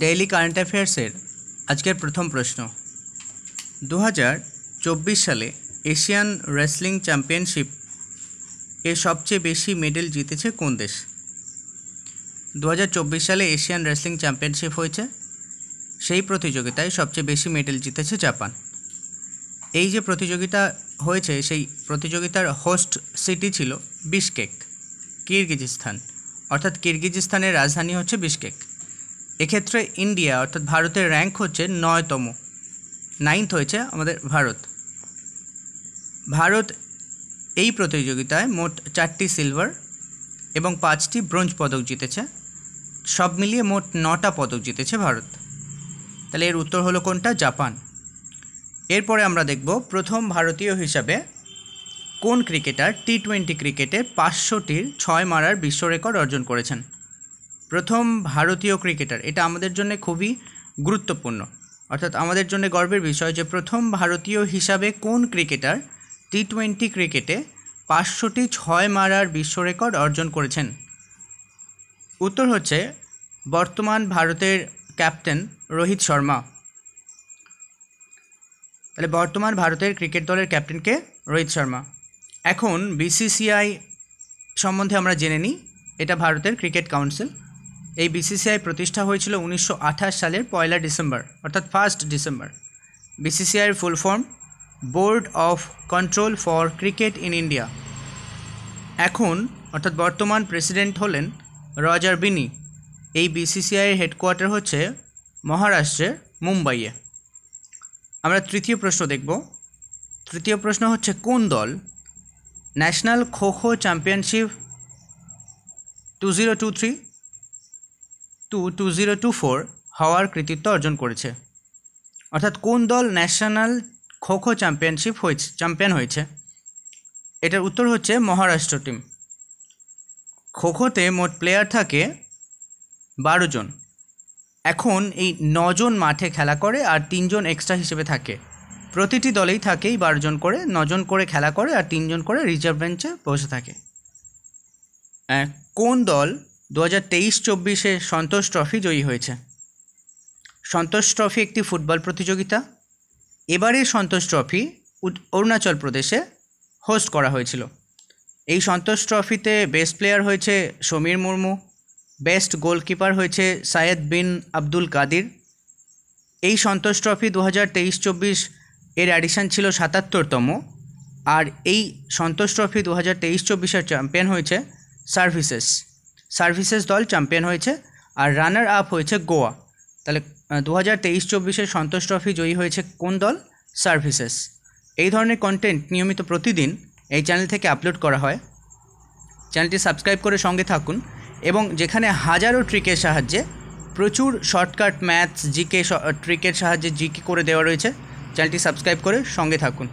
Daily current অ্যাফেয়ার্সের আজকের প্রথম প্রশ্ন। 2024 সালে এশিয়ান রেসলিং চ্যাম্পিয়নশিপ এর সবচেয়ে বেশি মেডেল জিতেছে কোন দেশ? 2024 সালে এশিয়ান রেসলিং চ্যাম্পিয়নশিপ হয়েছে, সেই প্রতিযোগিতায় সবচেয়ে বেশি মেডেল জিতেছে জাপান। এই যে প্রতিযোগিতা হয়েছে সেই প্রতিযোগিতার হোস্ট সিটি ছিল বিশকেক, কিরগিজস্তান, অর্থাৎ কিরগিজস্তানের রাজধানী হচ্ছে বিশকেক। এক্ষেত্রে ইন্ডিয়া অর্থাৎ ভারতের র্যাঙ্ক হচ্ছে 9তম, 9th হয়েছে আমাদের ভারত। ভারত এই প্রতিযোগিতায় মোট 4টি সিলভার এবং 5টি ব্রোঞ্জ পদক জিতেছে, সব মিলিয়ে মোট 9টা পদক জিতেছে ভারত। তাহলে এর উত্তর হলো কোনটা? জাপান। এরপরে আমরা দেখব প্রথম ভারতীয় হিসাবে কোন ক্রিকেটার টি20 ক্রিকেটে 500টির 6 মারার বিশ্ব রেকর্ড অর্জন করেছেন। প্রথম ভারতীয় ক্রিকেটার, এটা আমাদের জন্য খুবই গুরুত্বপূর্ণ, অর্থাৎ আমাদের জন্য গর্বের বিষয় যে প্রথম ভারতীয় হিসাবে কোন ক্রিকেটার টি20 ক্রিকেটে 500টি 6 মারার বিশ্ব রেকর্ড অর্জন করেছেন। উত্তর হচ্ছে বর্তমান ভারতের ক্যাপ্টেন রোহিত শর্মা। তাহলে বর্তমান ভারতের ক্রিকেট দলের ক্যাপ্টেনকে রোহিত শর্মা। এখন বিসিসিআই সম্বন্ধে আমরা জেনে নিই। এটা ভারতের ক্রিকেট কাউন্সিল। এই বিসিসিআই প্রতিষ্ঠা হয়েছিল 1928 সালের 1 ডিসেম্বর, অর্থাৎ 1 ডিসেম্বর। বিসিসিআইয়ের full form board of control for cricket in India. এখন অর্থাৎ বর্তমান প্রেসিডেন্ট হলেন রজার বিনি। এই বিসিসিআইয়ের হেডকোয়ার্টার হচ্ছে মহারাষ্ট্রের মুম্বাইয়ে। আমরা তৃতীয় প্রশ্ন দেখব। তৃতীয় প্রশ্ন হচ্ছে কোন দল national kho kho championship 2023 to 2024 হওয়ার কৃতিত্ব অর্জন করেছে। অর্থাৎ কোন দল ন্যাশনাল খো খো চ্যাম্পিয়ন হয়েছে? এটার উত্তর হচ্ছে মহারাষ্ট্র টিম। খো খোতে মোট প্লেয়ার থাকে 12 জন। এখন এই 9 জন মাঠে খেলা করে আর 3 জন এক্সট্রা হিসেবে থাকে। প্রতিটি দলেই থাকে 12 জন করে, 9 জন করে খেলা করে আর 3 জন করে রিজার্ভ বেঞ্চে বসে থাকে। কোন দল 2023-24 সন্তোষ ট্রফি জয়ী হয়েছে? সন্তোষ ট্রফি একটি ফুটবল প্রতিযোগিতা। এবারে সন্তোষ ট্রফি অরুণাচল প্রদেশে হোস্ট করা হয়েছিল। এই সন্তোষ ট্রফিতে বেস্ট প্লেয়ার হয়েছে সমীর মুর্মু, বেস্ট গোলকিপার হয়েছে সায়েদ বিন আব্দুল কাদির। এই সন্তোষ ট্রফি 2023-24 এর অ্যাডিশন ছিল 77তম, আর এই সন্তোষ ট্রফি 2023-24 চ্যাম্পিয়ন হয়েছে সার্ভিসেস দল চ্যাম্পিয়ন হয়েছে, আর রানার আপ হয়েছে গোয়া। তাহলে 2023-24 সন্তোষ ট্রফি জয়ী হয়েছে কোন দল? সার্ভিসেস। এই ধরনের কন্টেন্ট নিয়মিত প্রতিদিন এই চ্যানেল থেকে আপলোড করা হয়। চ্যানেলটি সাবস্ক্রাইব করে সঙ্গে থাকুন, এবং যেখানে হাজারো ট্রিকের সাহায্যে প্রচুর শর্টকাট ম্যাথস জিকে ট্রিকের সাহায্যে জিকে করে দেওয়া রয়েছে, চ্যানেলটি সাবস্ক্রাইব করে সঙ্গে থাকুন।